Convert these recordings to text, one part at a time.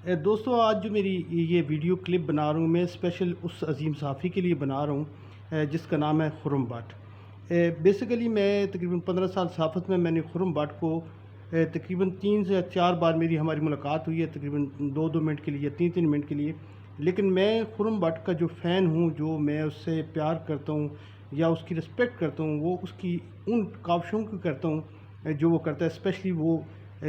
دوستو آج جو میری یہ ویڈیو کلپ بنا رہا ہوں میں اسپیشل اس عظیم صحافی کے لیے بنا رہا ہوں جس کا نام ہے خرم بٹ۔ بیسیکلی میں تقریباً 15 سال صحافت میں نے خرم بٹ کو تقریباً 3 سے 4 بار ہماری ملاقات ہوئی ہے، تقریباً 2 منٹ کے لیے یا 3 منٹ کے لیے۔ لیکن میں خرم بٹ کا جو فین ہوں، جو میں اس سے پیار کرتا ہوں یا اس کی رسپیکٹ کرتا ہوں، وہ اس کی ان کاوشوں کو کرتا ہوں جو وہ کرتا ہے، اسپیشلی وہ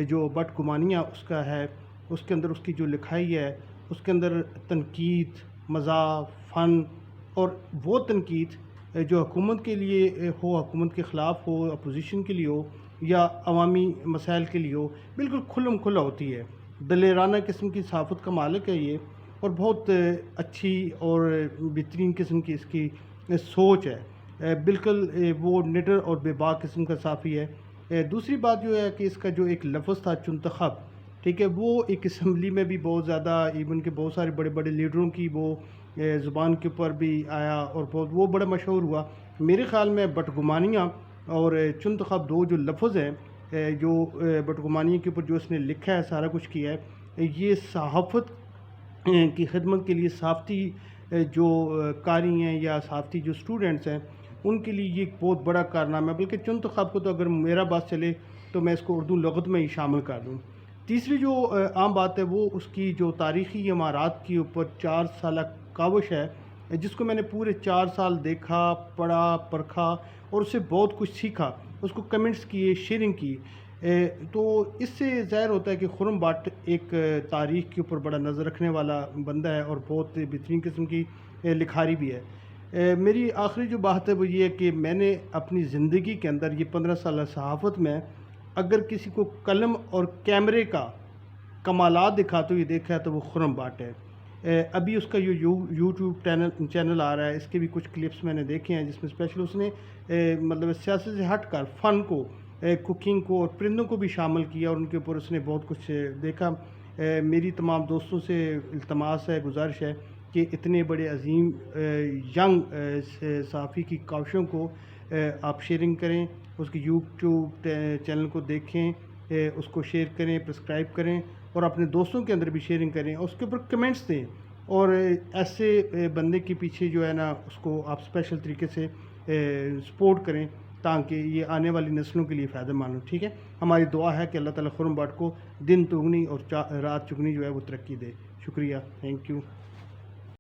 جو بٹ گمانیہ اس کا ہے، اس کے اندر اس کی جو لکھائی ہے، اس کے اندر تنقید، مزاح، فن، اور وہ تنقید جو حکومت کے لیے ہو، حکومت کے خلاف ہو، اپوزیشن کے لیے ہو یا عوامی مسائل کے لیے ہو، بالکل کھلم کھلا ہوتی ہے۔ دلیرانہ قسم کی صحافت کا مالک ہے یہ، اور بہت اچھی اور بہترین قسم کی اس کی سوچ ہے۔ بالکل وہ نڈر اور بے باک قسم کا صحافی ہے۔ دوسری بات جو ہے کہ اس کا جو ایک لفظ تھا چنتخب، ٹھیک ہے، وہ ایک اسمبلی میں بھی بہت زیادہ، ایون کہ بہت سارے بڑے بڑے لیڈروں کی وہ زبان کے اوپر بھی آیا اور بہت وہ بڑا مشہور ہوا۔ میرے خیال میں بٹ گمانیہ اور چنتخب دو جو لفظ ہیں، جو بٹ گمانیہ کے اوپر جو اس نے لکھا ہے، سارا کچھ کیا ہے، یہ صحافت کی خدمت کے لیے صحافتی جو قاری ہیں یا صحافتی جو اسٹوڈنٹس ہیں ان کے لیے یہ ایک بہت بڑا کارنامہ ہے۔ بلکہ چنتخب کو تو اگر میرا بات چلے تو میں اس کو اردو لغت میں ہی شامل کر دوں۔ تیسری جو عام بات ہے وہ اس کی جو تاریخی عمارات کے اوپر 4 سالہ کاوش ہے، جس کو میں نے پورے 4 سال دیکھا، پڑھا، پرکھا اور اس سے بہت کچھ سیکھا، اس کو کمنٹس کیے، شیئرنگ کی۔ تو اس سے ظاہر ہوتا ہے کہ خرم بٹ ایک تاریخ کے اوپر بڑا نظر رکھنے والا بندہ ہے اور بہت بہترین قسم کی لکھاری بھی ہے۔ میری آخری جو بات ہے وہ یہ ہے کہ میں نے اپنی زندگی کے اندر یہ 15 سالہ صحافت میں اگر کسی کو قلم اور کیمرے کا کمالات دکھاتے ہوئے دیکھا ہے تو وہ خرم بٹ ہے۔ ابھی اس کا یوٹیوب چینل آ رہا ہے، اس کے بھی کچھ کلپس میں نے دیکھے ہیں جس میں اسپیشل اس نے مطلب سیاست سے ہٹ کر فن کو، کوکنگ کو اور پرندوں کو بھی شامل کیا، اور ان کے اوپر اس نے بہت کچھ دیکھا۔ میری تمام دوستوں سے التماس ہے، گزارش ہے کہ اتنے بڑے عظیم ینگ صحافی کی کاوشوں کو آپ شیئرنگ کریں، اس کی یوٹیوب چینل کو دیکھیں، اس کو شیئر کریں، سبسکرائب کریں اور اپنے دوستوں کے اندر بھی شیئرنگ کریں، اور اس کے اوپر کمنٹس دیں، اور ایسے بندے کے پیچھے جو ہے نا اس کو آپ اسپیشل طریقے سے سپورٹ کریں تاکہ یہ آنے والی نسلوں کے لیے فائدہ مند ہو۔ ٹھیک ہے، ہماری دعا ہے کہ اللہ تعالیٰ خرم بٹ کو دن دگنی اور رات چگنی جو ہے وہ ترقی دے۔ شکریہ، تھینک یو۔